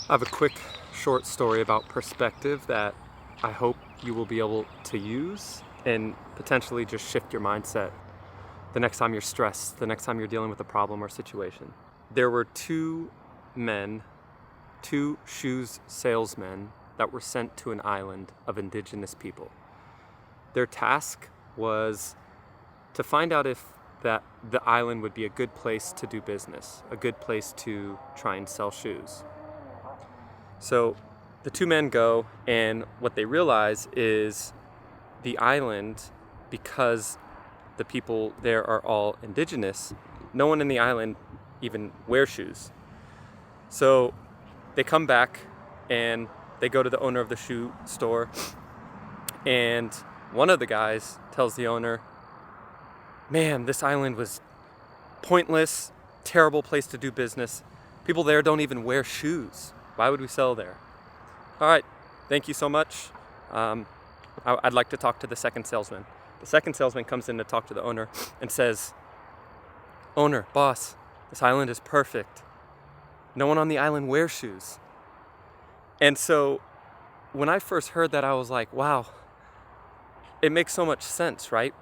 I have a quick short story about perspective that I hope you will be able to use and potentially just shift your mindset the next time you're stressed, the next time you're dealing with a problem or situation. There were two men, two shoes salesmen that were sent to an island of indigenous people. Their task was to find out if the island would be a good place to do business, a good place to try and sell shoes. So the two men go, and what they realize is the island, because the people there are all indigenous, no one in the island even wears shoes. So they come back and they go to the owner of the shoe store, and one of the guys tells the owner, "Man, this island was pointless, terrible place to do business. People there don't even wear shoes. Why would we sell there?" "All right, thank you so much. I'd like to talk to the second salesman." The second salesman comes in to talk to the owner and says, "Owner, boss, this island is perfect. No one on the island wears shoes." And so when I first heard that, I was like, wow, it makes so much sense, right?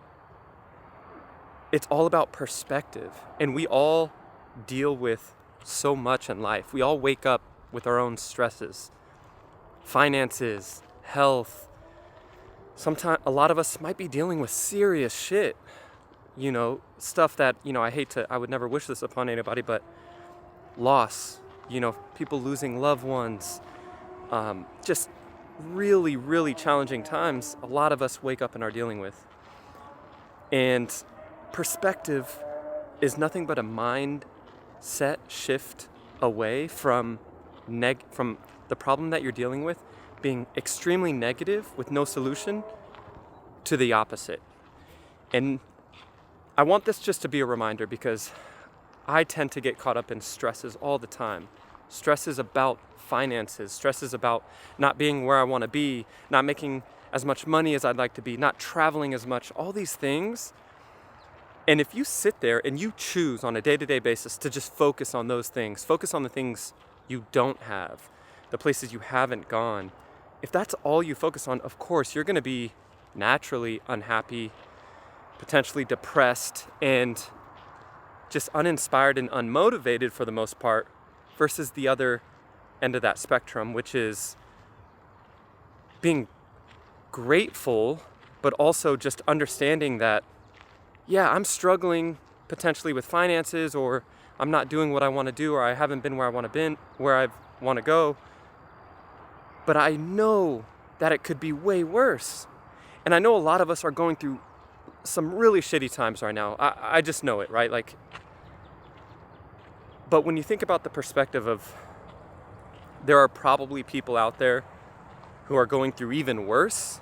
It's all about perspective, and we all deal with so much in life. We all wake up with our own stresses, finances, health. Sometimes a lot of us might be dealing with serious shit, stuff that, I would never wish this upon anybody, but loss, people losing loved ones, just really, really challenging times a lot of us wake up and are dealing with. And perspective is nothing but a mindset shift away from the problem that you're dealing with being extremely negative with no solution to the opposite. And I want this just to be a reminder, because I tend to get caught up in stresses all the time. Stress is about finances. Stress is about not being where I want to be, not making as much money as I'd like to be, not traveling as much, all these things. And if you sit there and you choose on a day-to-day basis to just focus on those things, focus on the things you don't have, the places you haven't gone, if that's all you focus on, of course, you're going to be naturally unhappy, potentially depressed, and just uninspired and unmotivated for the most part, versus the other end of that spectrum, which is being grateful, but also just understanding that, yeah, I'm struggling potentially with finances, or I'm not doing what I want to do, or I haven't been where I want to go. But I know that it could be way worse. And I know a lot of us are going through some really shitty times right now. I just know it, right? But when you think about the perspective of, there are probably people out there who are going through even worse,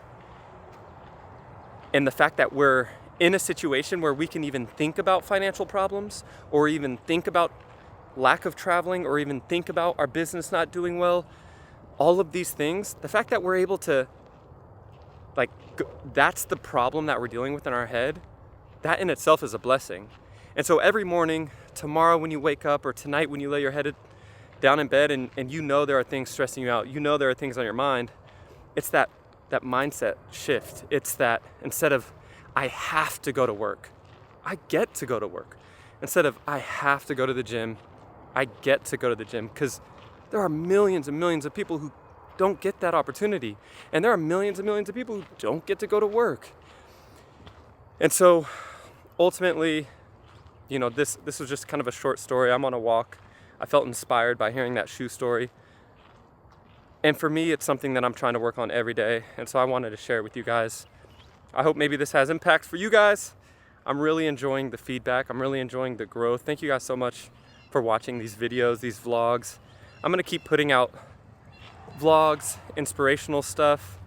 and the fact that we're in a situation where we can even think about financial problems, or even think about lack of traveling, or even think about our business not doing well, all of these things, the fact that we're able to, that's the problem that we're dealing with in our head, that in itself is a blessing. And so every morning, tomorrow when you wake up, or tonight when you lay your head down in bed, and there are things stressing you out, there are things on your mind, it's that mindset shift. It's that instead of, I have to go to work, I get to go to work. Instead of, I have to go to the gym, I get to go to the gym. Because there are millions and millions of people who don't get that opportunity. And there are millions and millions of people who don't get to go to work. And so ultimately, this was just kind of a short story. I'm on a walk. I felt inspired by hearing that shoe story. And for me, it's something that I'm trying to work on every day. And so I wanted to share it with you guys. I hope maybe this has impact for you guys. I'm really enjoying the feedback. I'm really enjoying the growth. Thank you guys so much for watching these videos, these vlogs. I'm gonna keep putting out vlogs, inspirational stuff,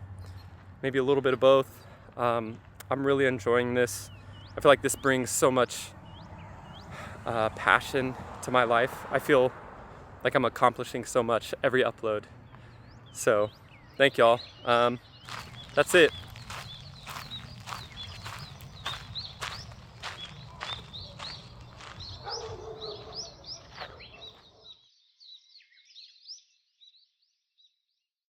maybe a little bit of both. I'm really enjoying this. I feel like this brings so much passion to my life. I feel like I'm accomplishing so much every upload. So thank y'all. That's it.